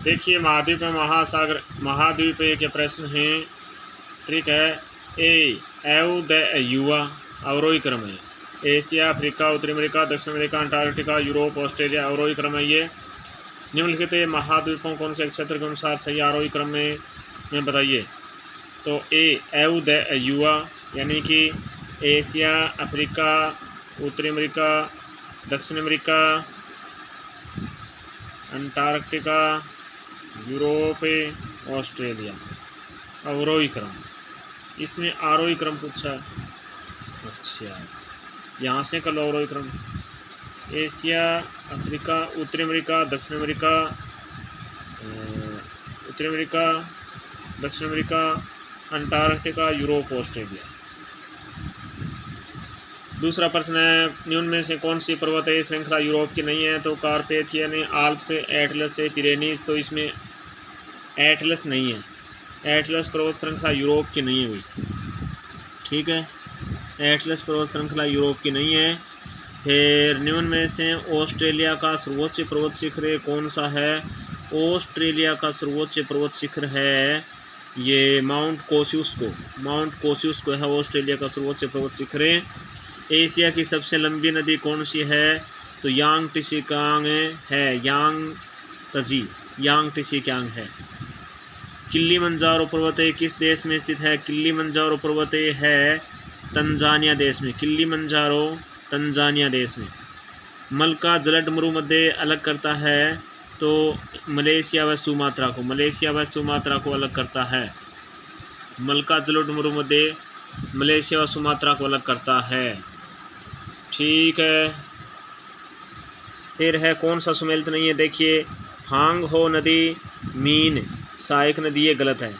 देखिए महाद्वीप महासागर महाद्वीप के प्रश्न हैं। ठीक है। एव द युवा अवरोही क्रम है। एशिया, अफ्रीका, उत्तरी अमेरिका, दक्षिण अमेरिका, अंटार्कटिका, यूरोप, ऑस्ट्रेलिया अवरोही क्रम है। ये निम्नलिखित महाद्वीपों को उनके क्षेत्र के अनुसार सही आरोही क्रम में बताइए। तो एव द युवा यानी कि एशिया, अफ्रीका, उत्तरी अमेरिका, दक्षिण अमेरिका, अंटार्कटिका, यूरोप, ऑस्ट्रेलिया अवरोही क्रम। इसमें आरोही क्रम पूछा। अच्छा, यहाँ से कर लो अवरोही क्रम। एशिया, अफ्रीका, उत्तरी अमेरिका, दक्षिण अमेरिका, उत्तरी अमेरिका, दक्षिण अमेरिका, अंटार्कटिका, यूरोप, ऑस्ट्रेलिया। दूसरा प्रश्न है, निम्न में से कौन सी पर्वतीय श्रृंखला यूरोप की नहीं है? तो कार्पेथियन, आल्प्स, एटलस, पिरेनीज। तो इसमें एटलस नहीं है। एटलस पर्वत श्रृंखला यूरोप की नहीं है भाई। ठीक है, एटलस पर्वत श्रृंखला यूरोप की नहीं है। फिर निम्न में से ऑस्ट्रेलिया का सर्वोच्च पर्वत शिखर कौन सा है? ऑस्ट्रेलिया का सर्वोच्च पर्वत शिखर है ये माउंट कोस्युस्को है ऑस्ट्रेलिया का सर्वोच्च पर्वत शिखर। एशिया की सबसे लंबी नदी कौन सी है? तो यांग टिसिकांग है। यांग टिसिकांग है। किलिमंजारो पर्वत किस देश में स्थित है? किलिमंजारो पर्वत है तंजानिया देश में। किलिमंजारो तंजानिया देश में। मलका जलद मरुमध्य अलग करता है? तो मलेशिया व सुमात्रा को अलग करता है। मलका जलद मरुमध्य मलेशिया व सुमात्रा को अलग करता है। ठीक है। फिर है कौन सा सुमेलित नहीं है? देखिए, हांग हो नदी, मीन सहायक नदी, ये गलत है।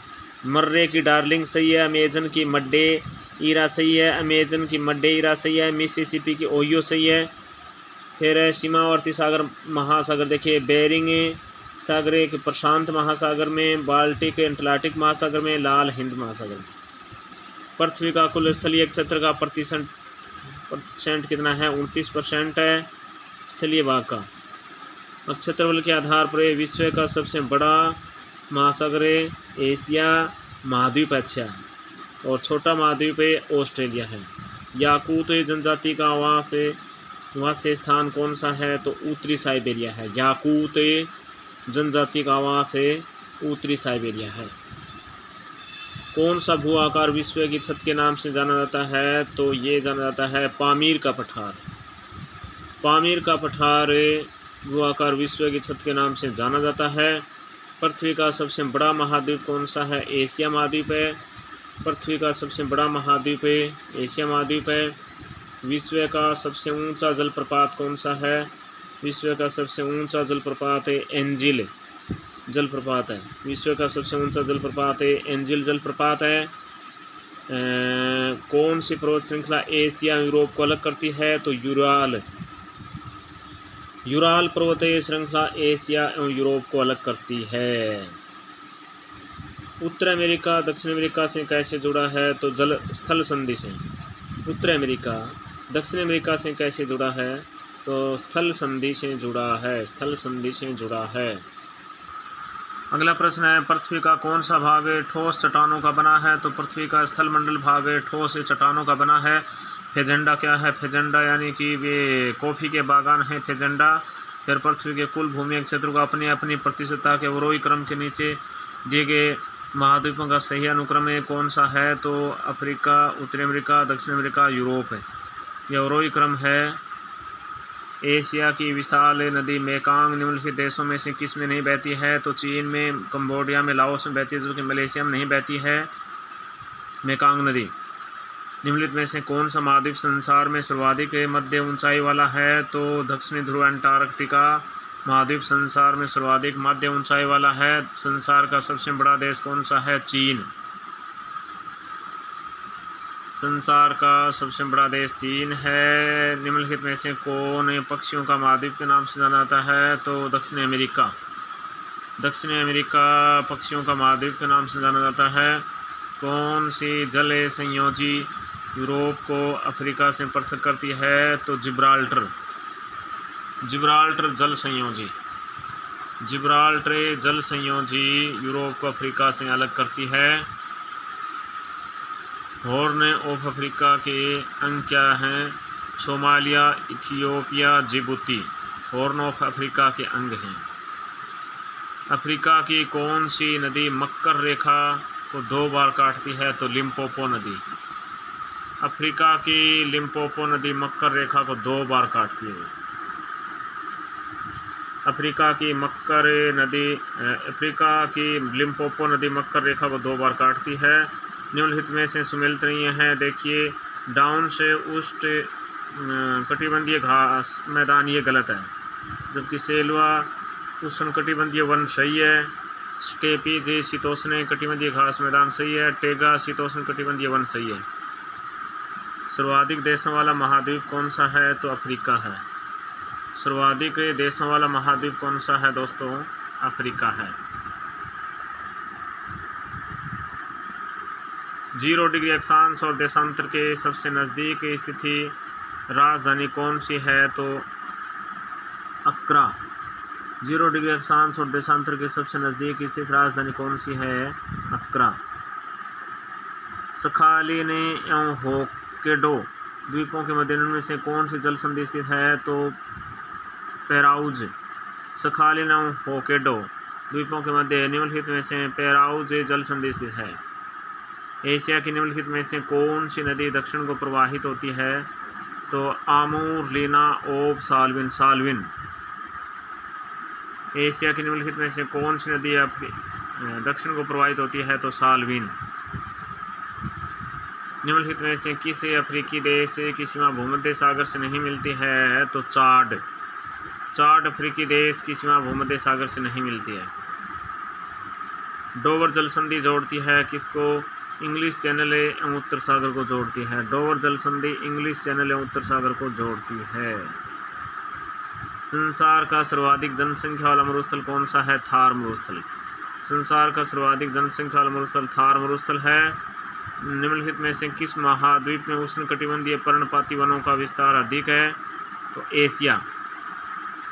मर्रे की डार्लिंग सही है। अमेजन की मड्डे ईरा सही है। अमेजन की मड्डे ईरा सही है। मिसिसिपी की ओहियो सही है। फिर है सीमावर्ती सागर महासागर। देखिए, बेरिंग सागर एक प्रशांत महासागर में, बाल्टिक अटलांटिक महासागर में, लाल हिंद महासागर में। पृथ्वी का कुल स्थलीय क्षेत्र का परसेंट कितना है? 29% है स्थलीय भाग का। क्षेत्रफल के आधार पर विश्व का सबसे बड़ा महासागर एशिया महाद्वीप अच्छा है और छोटा महाद्वीप ऑस्ट्रेलिया है। याकूत जनजाति का आवास स्थान कौन सा है? तो उत्तरी साइबेरिया है। याकूत जनजाति का आवास उत्तरी साइबेरिया है। कौन सा भू आकार विश्व की छत के नाम से जाना जाता है? तो ये जाना जाता है पामीर का पठार। पामीर का पठार भू आकार विश्व की छत के नाम से जाना जाता है। पृथ्वी का सबसे बड़ा महाद्वीप कौन सा है? एशिया महाद्वीप है। पृथ्वी का सबसे बड़ा महाद्वीप एशिया महाद्वीप है। विश्व का सबसे ऊंचा जलप्रपात कौन सा है? विश्व का सबसे ऊंचा जलप्रपात एंजिल जलप्रपात है। विश्व का सबसे ऊंचा जलप्रपात एंजिल जलप्रपात है। कौन सी पर्वत श्रृंखला एशिया यूरोप को अलग करती है? तो यूराल पर्वतीय श्रृंखला एशिया एवं यूरोप को अलग करती है। उत्तर अमेरिका दक्षिण अमेरिका से कैसे जुड़ा है? तो स्थल संधि से। उत्तर अमेरिका दक्षिण अमेरिका से कैसे जुड़ा है? तो स्थल संधि से जुड़ा है। अगला प्रश्न है, पृथ्वी का कौन सा भाग ठोस चट्टानों का बना है? तो पृथ्वी का स्थलमंडल भाग ठोस चट्टानों का बना है। फेजेंडा क्या है? फेजेंडा यानी कि वे कॉफ़ी के बागान हैं फेजेंडा। फिर पृथ्वी के कुल भूमि क्षेत्र को अपनी अपनी प्रतिशतता के अवरोही क्रम के नीचे दिए गए महाद्वीपों का सही अनुक्रम कौन सा है? तो अफ्रीका, उत्तरी अमेरिका, दक्षिण अमेरिका, यूरोप है। यह अवरोही क्रम है। एशिया की विशाल नदी मेकांग निम्नलिखित देशों में से किस में नहीं बहती है? तो चीन में, कंबोडिया में, लाओस में बहती है, जबकि मलेशिया में नहीं बहती है मेकांग नदी। निम्नलिखित में से कौन सा महाद्वीप संसार में सर्वाधिक मध्य ऊंचाई वाला है? तो दक्षिणी ध्रुव अंटार्कटिका महाद्वीप संसार में सर्वाधिक मध्य ऊंचाई वाला है। संसार का सबसे बड़ा देश कौन सा है? चीन। संसार का सबसे बड़ा देश चीन है। निम्नलिखित में से कौन पक्षियों का महाद्वीप के नाम से जाना जाता है? तो दक्षिण अमेरिका। दक्षिण अमेरिका पक्षियों का महाद्वीप के नाम से जाना जाता है। कौन सी जल संयोजी यूरोप को अफ्रीका से पृथक करती है? तो जिब्राल्टर जल संयोजी। जिब्राल्टर जल संयोजी यूरोप को अफ्रीका से अलग करती है। हॉर्न ऑफ अफ्रीका के अंग क्या हैं? Somalia, Ethiopia, Djibouti horn of Africa के अंग हैं। अफ्रीका की कौन सी नदी मक्कर रेखा को 2 बार काटती है? तो लिम्पोपो नदी। अफ्रीका की लिम्पोपो नदी मक्कर रेखा को 2 बार काटती है। अफ्रीका की लिम्पोपो नदी मक्कर रेखा को 2 बार काटती है। निम्नलिखित में से सुमेलित नहीं है। देखिए, डाउन से उष्ट कटिबंधीय घास मैदान ये गलत है, जबकि सेलवा उष्णकटिबंधीय वन सही है। स्टेपी जे शीतोष्ण कटिबंधीय घास मैदान सही है। टेगा शीतोष्ण कटिबंधीय वन सही है। सर्वाधिक देशों वाला महाद्वीप कौन सा है? तो अफ्रीका है। सर्वाधिक देशों वाला महाद्वीप कौन सा है दोस्तों? अफ्रीका है। 0 डिग्री अक्षांश और देशांतर के सबसे नज़दीक स्थिति राजधानी कौन सी है? तो अक्रा। 0 डिग्री अक्षांश और देशांतर के सबसे नज़दीक स्थित राजधानी कौन सी है? अक्रा। सखालिन एवं होक्केडो द्वीपों के मध्य में से कौन सी जल संधि स्थित है? तो पेराउज। सखालिन एवं होक्केडो द्वीपों के मध्य निम्नलिखित में से पेराउज जल संधि स्थित है। एशिया की निम्नलिखित में से कौन सी नदी दक्षिण को प्रवाहित होती है? तो आमूर, लीना, ओब, साल्विन। एशिया की निम्नलिखित में से कौन सी नदी दक्षिण को प्रवाहित होती है? तो साल्विन। निम्नलिखित में से किस अफ्रीकी देश की सीमा भूमध्य सागर से नहीं मिलती है? तो चाड अफ्रीकी देश की सीमा भूमध्य सागर से नहीं मिलती है। डोवर जल संधि जोड़ती है किसको? इंग्लिश चैनल एवं उत्तर सागर को जोड़ती है। डोवर जल संधि इंग्लिश चैनल एवं उत्तर सागर को जोड़ती है। संसार का सर्वाधिक जनसंख्या वाला मरुस्थल कौन सा है? थार मरुस्थल। संसार का सर्वाधिक जनसंख्या वाला मरुस्थल थार मरुस्थल है। निम्नलिखित में से किस महाद्वीप में उष्णकटिबंधीय पर्णपाती वनों का विस्तार अधिक है? तो एशिया।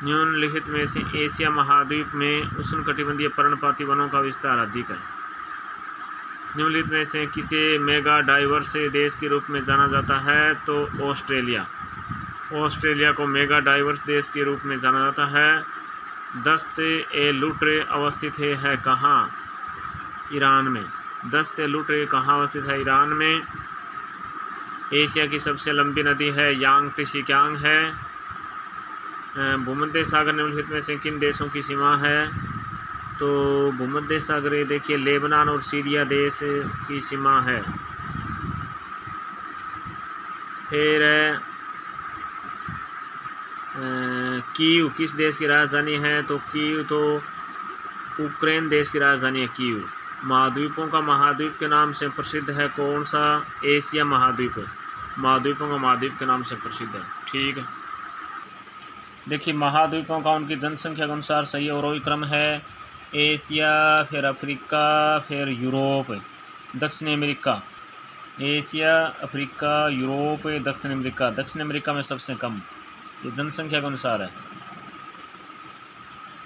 निम्नलिखित में से एशिया महाद्वीप में उष्णकटिबंधीय पर्णपाती वनों का विस्तार अधिक है। निम्नलिखित में से किसे मेगा डाइवर्स देश के रूप में जाना जाता है? तो ऑस्ट्रेलिया। ऑस्ट्रेलिया को मेगा डाइवर्स देश के रूप में जाना जाता है। दस्त-ए-लुट्रे अवस्थित है कहाँ? ईरान में। दस्त-ए-लुट्रे कहाँ अवस्थित है? ईरान में। एशिया की सबसे लंबी नदी है यांगत्से है। भूमध्य सागर निम्नलिखित में से किन देशों की सीमा है? तो भूमध्य सागर देखिए लेबनान और सीरिया देश की सीमा है। फिर कीव किस देश की राजधानी है? तो कीव तो यूक्रेन देश की राजधानी है कीव। महाद्वीपों का महाद्वीप के नाम से प्रसिद्ध है कौन सा? एशिया महाद्वीप। महाद्वीपों का महाद्वीप के नाम से प्रसिद्ध है। ठीक है, देखिए महाद्वीपों का उनकी जनसंख्या के अनुसार सही और क्रम है। एशिया, फिर अफ्रीका, फिर यूरोप, दक्षिण अमेरिका। एशिया, अफ्रीका, यूरोप, दक्षिण अमेरिका। दक्षिण अमेरिका में सबसे कम, ये जनसंख्या के अनुसार है।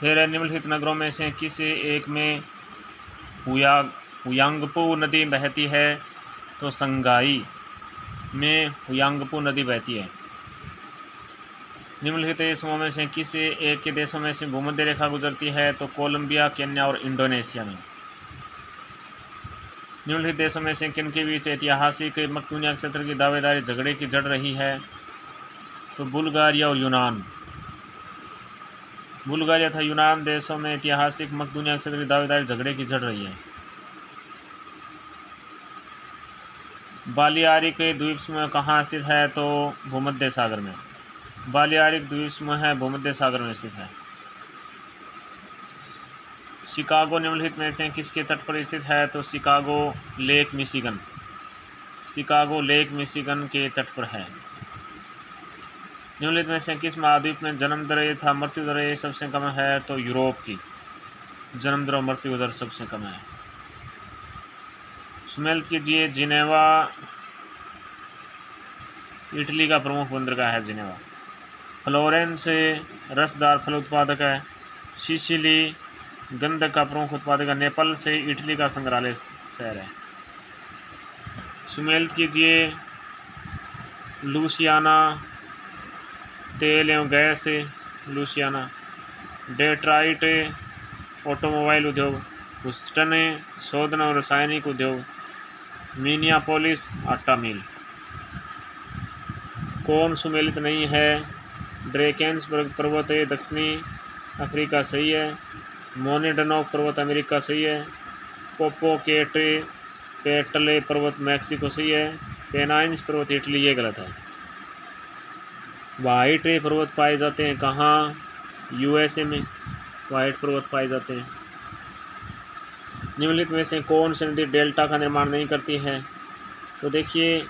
फिर निम्नलिखित नगरों में से किस एक में हुयांगपो नदी बहती है? तो संघाई में हुयांगपो नदी बहती है। निम्नलिखित देशों में से किस एक के देशों में से भूमध्य रेखा गुजरती है? तो कोलंबिया, केन्या और इंडोनेशिया में। निम्नलिखित देशों में से किन के बीच ऐतिहासिक मकदूनिया क्षेत्र की दावेदारी झगड़े की जड़ रही है? तो बुल्गारिया और यूनान। बुल्गारिया तथा यूनान देशों में ऐतिहासिक मकदूनिया क्षेत्र की दावेदारी झगड़े की जड़ रही है। बालियारिक द्वीप समूह कहाँ स्थित है? तो भूमध्य सागर में। बालियारिक द्वीप समूह है भूमध्य सागर में स्थित है। शिकागो निम्नलिखित में से किसके तट पर स्थित है? तो Chicago lake Michigan. Chicago lake Michigan के तट पर है। निम्नलिखित में से किस महाद्वीप में जन्म दर तथा मृत्यु दर सबसे कम है? तो यूरोप की जन्म दर और मृत्यु दर सबसे कम है। सुमेलित कीजिए, जिनेवा इटली का प्रमुख बंदरगाह है जिनेवा। फ्लोरेंस रसदार फल उत्पादक है। सिसिली गंधक का प्रमुख उत्पादक है। नेपल से इटली का संग्रहालय शहर है। सुमेलित कीजिए। लुसियाना तेल एवं गैस, लुसियाना। डेट्राइट ऑटोमोबाइल उद्योग। ह्यूस्टन शोधन और रासायनिक उद्योग। मिनियापोलिस आटा मिल। कौन सुमेलित नहीं है? ड्रेकेंसबर्ग पर्वत दक्षिणी अफ्रीका सही है। मोनेडनोक पर्वत अमेरिका सही है। पोपोकेटपेटले पर्वत मैक्सिको सही है। पेनाइन्स पर्वत इटली ये गलत है। वाइट पर्वत पाए जाते हैं कहाँ? यूएसए में वाइट पर्वत पाए जाते हैं। निम्नलिखित में से कौन सी नदी डेल्टा का निर्माण नहीं करती है? तो देखिए,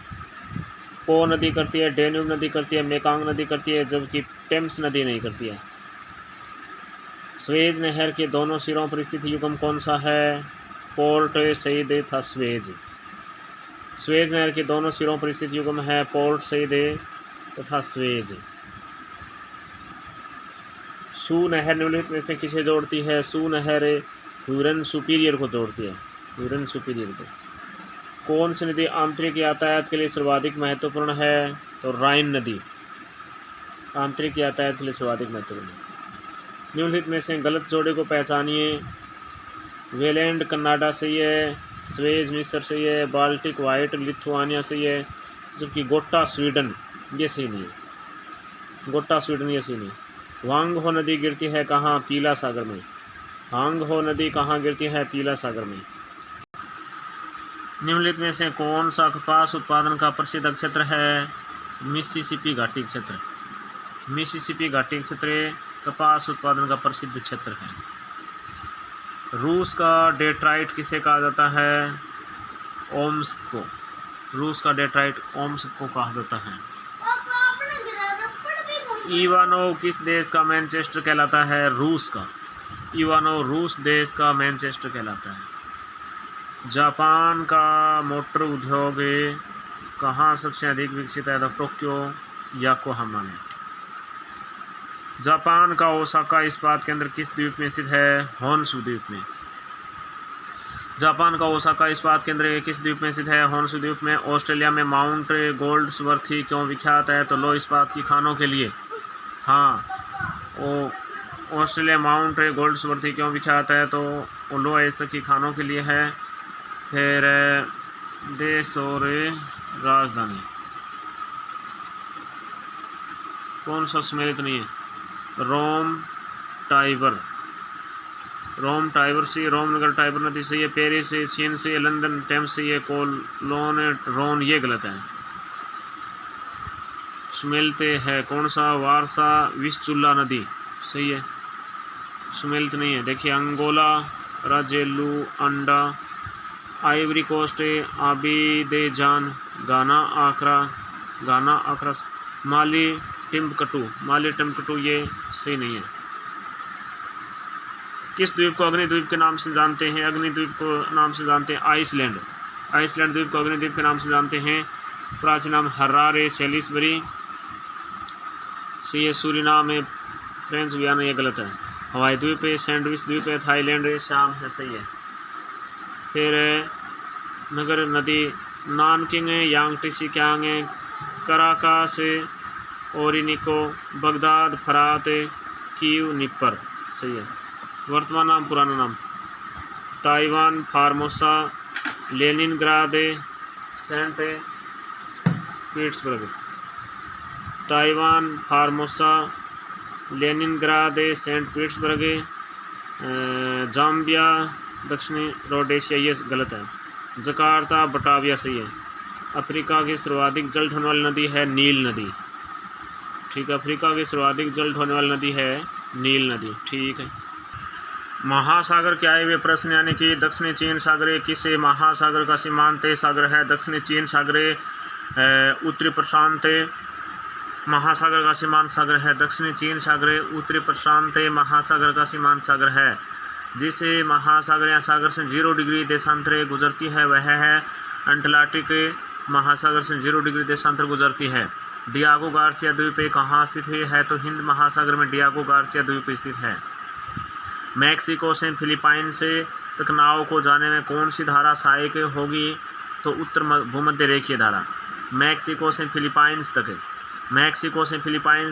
पो नदी करती है, डेन्यूब नदी करती है, मेकांग नदी करती है, जबकि टेम्स नदी नहीं करती है। स्वेज नहर के दोनों सिरों पर स्थित युग्म कौन सा है? पोर्ट सईद था स्वेज। स्वेज नहर के दोनों सिरों पर स्थित युग्म है पोर्ट सईद तथा स्वेज। सू नहर निम्नलिखित में से किसे जोड़ती है? सू नहर ह्यूरन सुपीरियर को जोड़ती है, ह्यूरन सुपीरियर को। कौन सी नदी आंतरिक यातायात के लिए सर्वाधिक महत्वपूर्ण है? तो राइन नदी आंतरिक यातायात के लिए सर्वाधिक महत्वपूर्ण है। निम्नलिखित में से गलत जोड़े को पहचानिए। वेलैंड कनाडा सही है। स्वेज मिस्र सही है। बाल्टिक वाइट लिथुआनिया सही है, जबकि गोटा स्वीडन ये सही नहीं है। गोटा स्वीडन ये सही नहीं। वांगहो नदी गिरती है कहाँ? पीला सागर में। वांगहो नदी कहाँ गिरती है? पीला सागर में। निम्नलिखित में से कौन सा कपास उत्पादन का प्रसिद्ध क्षेत्र है? मिसिसिपी घाटी क्षेत्र। मिसिसिपी घाटी क्षेत्र कपास उत्पादन का प्रसिद्ध क्षेत्र है। रूस का डेट्राइट किसे कहा जाता है? ओम्स्क को। रूस का डेट्राइट ओम्स्क को कहा जाता है। इवानोव किस देश का मैनचेस्टर कहलाता है? रूस का। इवानोव रूस देश का मैनचेस्टर कहलाता है। जापान का मोटर उद्योग कहाँ सबसे अधिक विकसित है? तो टोक्यो योकोहामा में। जापान का ओसाका इस्पात केंद्र किस द्वीप में स्थित है? होन्शु द्वीप में। जापान का ओसाका इस्पात केंद्र किस द्वीप में स्थित है? होन्शु द्वीप में। ऑस्ट्रेलिया में माउंट गोल्ड्सवर्थी क्यों विख्यात है? तो लौह इस्पात की खानों के लिए। हाँ, ऑस्ट्रेलिया माउंट गोल्ड्सवर्थी क्यों विख्यात है? तो लौह इस्पात की खानों के लिए है। फिर देश और राजधानी कौन सा सम्मिलित नहीं है? रोम टाइबर। रोम टाइबर से, रोमनगर टाइबर नदी से, ये पेरिस से, चीन से, लंदन टेम्स से, ये कोलोन रोन ये गलत है। सम्मिलित है कौन सा? वारसा विस्चुला नदी सही है। सम्मिलित नहीं है। देखिए, अंगोला राजेलू अंडा, आइवरी कोस्ट आबिदेजान, गाना आखरा, माली टिम्बकटू ये सही नहीं है। किस द्वीप को अग्निद्वीप के नाम से जानते हैं? अग्निद्वीप को नाम से जानते हैं आइसलैंड। आइसलैंड द्वीप को अग्निद्वीप के नाम से जानते हैं। प्राचीन नाम हरारे सेलिसबरी से, ये सूरीनाम है, फ्रेंच गुयाना ये गलत है। हवाई द्वीप है, सैंडविच द्वीप है, थाईलैंड शाम है सही है। फिर नगर नदी नानकिंग है, यांगटी सिक्यांग है, Caracas Orinoco, Baghdad Furat Kiev Dnieper सही है। वर्तमान नाम पुराना नाम Taiwan Formosa, Leningrad, Saint Petersburg. Taiwan Formosa, Leningrad, Saint Petersburg, Zambia दक्षिणी रोडेशिया ये गलत है। जकार्ता बटाविया सही है। अफ्रीका की सर्वाधिक जल ढोने वाली नदी है नील नदी। ठीक है, अफ्रीका की सर्वाधिक जल ढोने वाली नदी है नील नदी। ठीक है। महासागर क्या है? वे प्रश्न यानी कि दक्षिणी चीन सागर किस महासागर का सीमांत सागर है? दक्षिणी चीन सागर उत्तरी प्रशांत महासागर का सीमांत सागर है। दक्षिणी चीन सागर उत्तरी प्रशांत महासागर का सीमांत सागर है। जिस महासागर या सागर से 0 डिग्री देशांतर गुजरती है वह है अंटार्कटिक महासागर से 0 डिग्री देशांतर गुजरती है। डियागो गार्सिया द्वीप कहाँ स्थित है? तो हिंद महासागर में डियागो गार्सिया द्वीप स्थित है। मैक्सिको से फिलीपाइन से तक नाव को जाने में कौन सी धारा सहायक होगी? तो उत्तर भूमध्य रेखीय धारा। मैक्सिको से फिलीपाइंस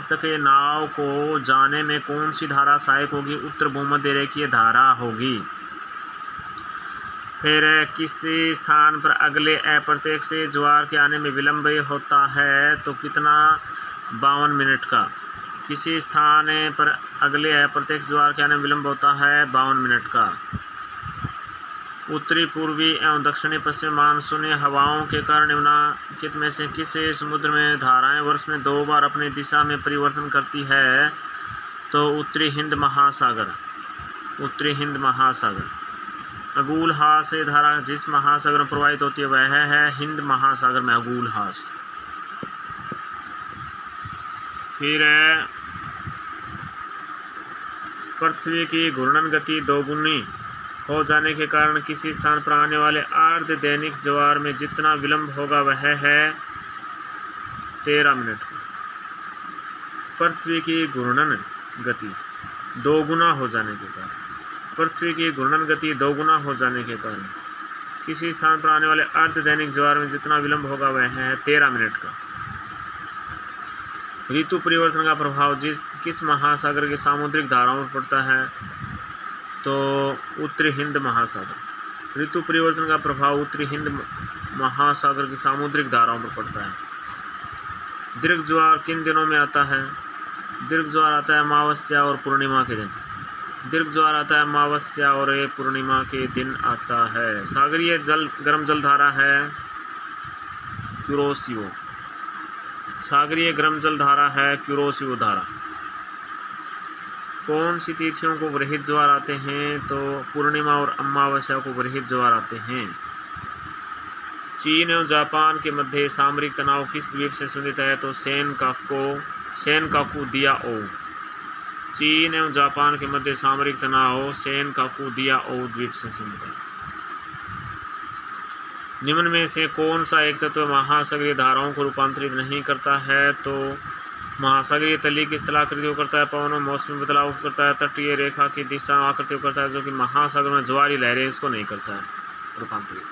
तक नाव को जाने में कौन सी धारा सहायक होगी? उत्तर भूमध्य रेखीय धारा होगी। फिर किसी स्थान पर अगले अप्रत्यक्ष ज्वार के आने में विलंब होता है तो कितना? 52 मिनट का। किसी स्थान पर अगले अप्रत्यक्ष ज्वार के आने में विलंब होता है 52 मिनट का। उत्तरी पूर्वी एवं दक्षिणी पश्चिमी मानसूनी हवाओं के कारण निम्नलिखित में से किस समुद्र में धाराएं वर्ष में 2 बार अपनी दिशा में परिवर्तन करती है? तो उत्तरी हिंद महासागर। अगूलहास धारा जिस महासागर में प्रवाहित होती है वह है हिंद महासागर में अगूलहास। फिर पृथ्वी की घूर्णन गति दोगुनी हो जाने के कारण किसी स्थान पर आने वाले अर्ध दैनिक ज्वार में जितना विलंब होगा वह है 13 मिनट। पृथ्वी की घूर्णन गति दोगुना हो जाने के कारण किसी स्थान पर आने वाले अर्ध दैनिक ज्वार में जितना विलंब होगा वह है 13 मिनट का। ऋतु परिवर्तन का प्रभाव किस महासागर की सामुद्रिक धाराओं पर पड़ता है? तो उत्तरी हिंद महासागर। ऋतु परिवर्तन का प्रभाव उत्तरी हिंद महासागर की सामुद्रिक धाराओं पर पड़ता है। दीर्घ ज्वार किन दिनों में आता है? दीर्घ ज्वार आता है अमावस्या और पूर्णिमा के दिन। पूर्णिमा के दिन आता है। सागरीय गर्म जल धारा है क्यूरोसियो। क्यूरोसियो धारा। कौन सी तिथियों को वृहित ज्वार आते हैं? तो पूर्णिमा और अमावस्या को वृहित ज्वार आते हैं। चीन एवं जापान के मध्य सामरिक तनाव किस द्वीप से संबंधित है? तो सेनकाकू दियाओ। चीन एवं जापान के मध्य सामरिक तनाव सेनकाकू दियाओ द्वीप से संबंधित है। निम्न में से कौन सा एक तत्व महासागरीय धाराओं को रूपांतरित नहीं करता है? तो महासागरीय तली की स्थलाकृति को करता है, पवनों मौसमी बदलाव को करता है, तटीय रेखा की दिशा आकृति को करता है, जो कि महासागर में ज्वारी लहरें इसको नहीं करता है रूपांतरित।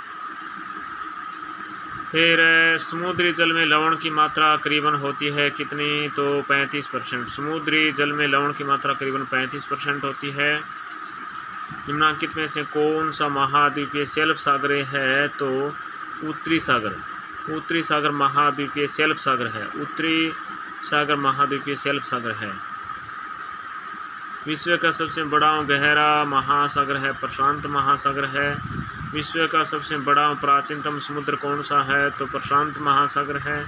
फिर समुद्री जल में लवण की मात्रा करीबन होती है कितनी? तो 35%। समुद्री जल में लवण की मात्रा करीबन 35% होती है। निम्नलिखित में से कौन सा महाद्वीपीय शेल्फ सागर है? तो उत्तरी सागर महाद्वीपीय शेल्फ सागर है। विश्व का सबसे बड़ा गहरा महासागर है प्रशांत महासागर है। विश्व का सबसे बड़ा प्राचीनतम समुद्र कौन सा है? तो प्रशांत महासागर है।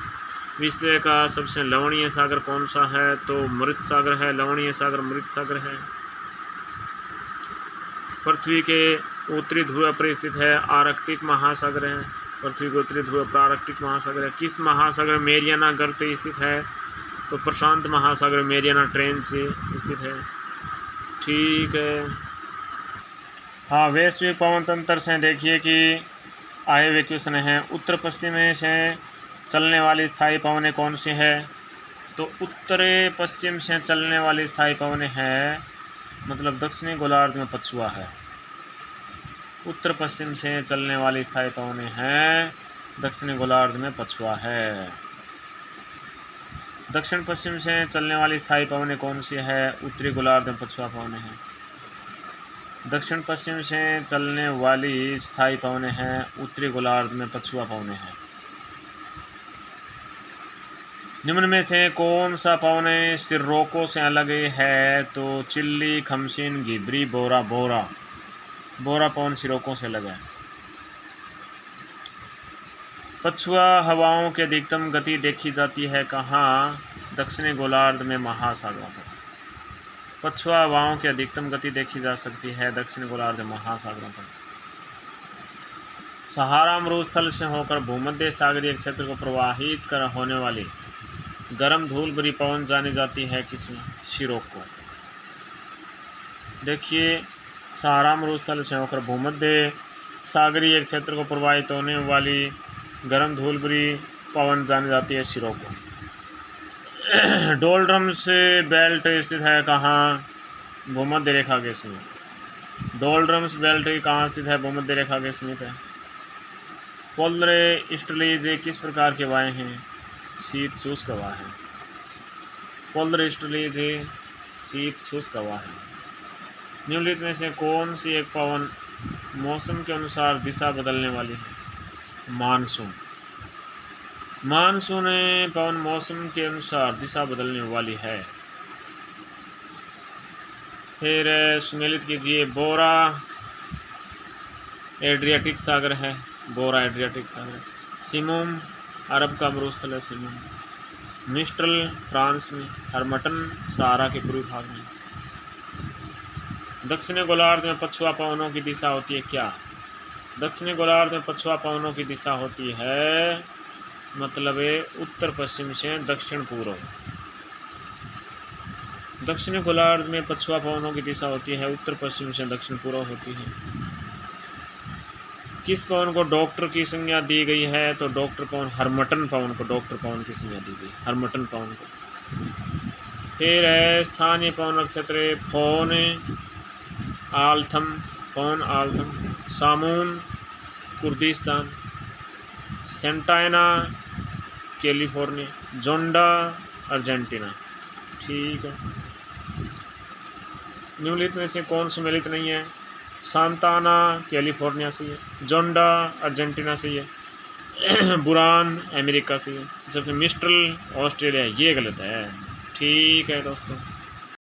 विश्व का सबसे लवणीय सागर कौन सा है? तो मृत सागर है। लवणीय सागर मृत सागर है। पृथ्वी के उत्तरी ध्रुव पर स्थित है आर्कटिक महासागर है। पृथ्वी के उत्तरी ध्रुव पर आर्कटिक महासागर है। किस महासागर मेरियाना गर्त स्थित है? तो प्रशांत महासागर मेरियाना ट्रेंच से स्थित है। ठीक है। हाँ, वैश्विक पवन तंत्र से देखिए कि आए हुए क्वेश्चन हैं। उत्तर पश्चिम से चलने वाली स्थायी पवनें कौन सी है? तो उत्तर पश्चिम से चलने वाली स्थायी पवनें है मतलब दक्षिणी गोलार्ध में पछुआ है। उत्तर पश्चिम से चलने वाली स्थायी पवनें हैं दक्षिणी गोलार्ध में पछुआ है। दक्षिण पश्चिम से चलने वाली स्थायी पवनें कौन सी है? उत्तरी गोलार्ध में पछुआ पवनें हैं। दक्षिण पश्चिम से चलने वाली स्थायी पवनें हैं उत्तरी गोलार्ध में पछुआ पवनें हैं। निम्न में से कौन सा पवनें सिर्रोको से अलग है? तो चिल्ली, खमसिन, घिबरी, बोरा पवन सिरोको से अलग है। पछुआ हवाओं की अधिकतम गति देखी जाती है कहाँ? दक्षिणी गोलार्ध में महासागरों पर। पछुआ हवाओं की अधिकतम गति देखी जा सकती है दक्षिणी गोलार्ध में महासागरों पर। सहारा मरुस्थल से होकर भूमध्य सागरीय क्षेत्र को प्रवाहित कर होने वाली गर्म धूल भरी पवन जानी जाती है किसमें? सिरोको। देखिए, सहारा मरुस्थल से होकर भूमध्य सागरीय क्षेत्र को प्रवाहित होने वाली गर्म धूल भरी पवन जानी जाती है सिरोको। डोलड्रम्स बेल्ट स्थित है कहाँ? भूमध्य रेखा के इसमें। डोल्ड्रम्स बेल्ट कहाँ स्थित है? भूमध्य रेखा के समीप है। पोलर स्टलीज किस प्रकार के वायु हैं? शीत शुष्क हवा है। पोलर स्टलीज शीत शुष्क हवा है। निम्नलिखित में से कौन सी एक पवन मौसम के अनुसार दिशा बदलने वाली है? मानसून। मानसून पवन मौसम के अनुसार दिशा बदलने वाली है। फिर सुमेलित कीजिए। बोरा एड्रियाटिक सागर है। बोरा एड्रियाटिक सागर। सिमुम अरब का मरुस्थल है। सिमुम। मिस्ट्रल फ्रांस में। हरमटन सहारा के पूर्वी भाग में। दक्षिणी गोलार्ध में पछुआ पवनों की दिशा होती है क्या? दक्षिणी गोलार्ध में पछुआ पवनों की दिशा होती है मतलब उत्तर पश्चिम से दक्षिण पूर्व। दक्षिणी गोलार्ध में पछुआ पवनों की दिशा होती है उत्तर पश्चिम से दक्षिण पूर्व होती है। किस पवन को डॉक्टर की संज्ञा दी गई है? तो डॉक्टर पवन, हरमटन पवन को डॉक्टर पवन की संज्ञा दी गई। हरमटन पवन को। फिर है स्थानीय पवन नक्षत्र फोन आलथम। फोन आलथम। Samoon Kurdistan. Santa Ana California. Zonda Argentina. ठीक है। निम्नलिखित में से कौन सुमेलित नहीं है? सांताना कैलिफोर्निया से है। जोंडा अर्जेंटीना से है। बुरान अमेरिका से है। जबकि मिस्ट्रल ऑस्ट्रेलिया, ये गलत है। ठीक है दोस्तों।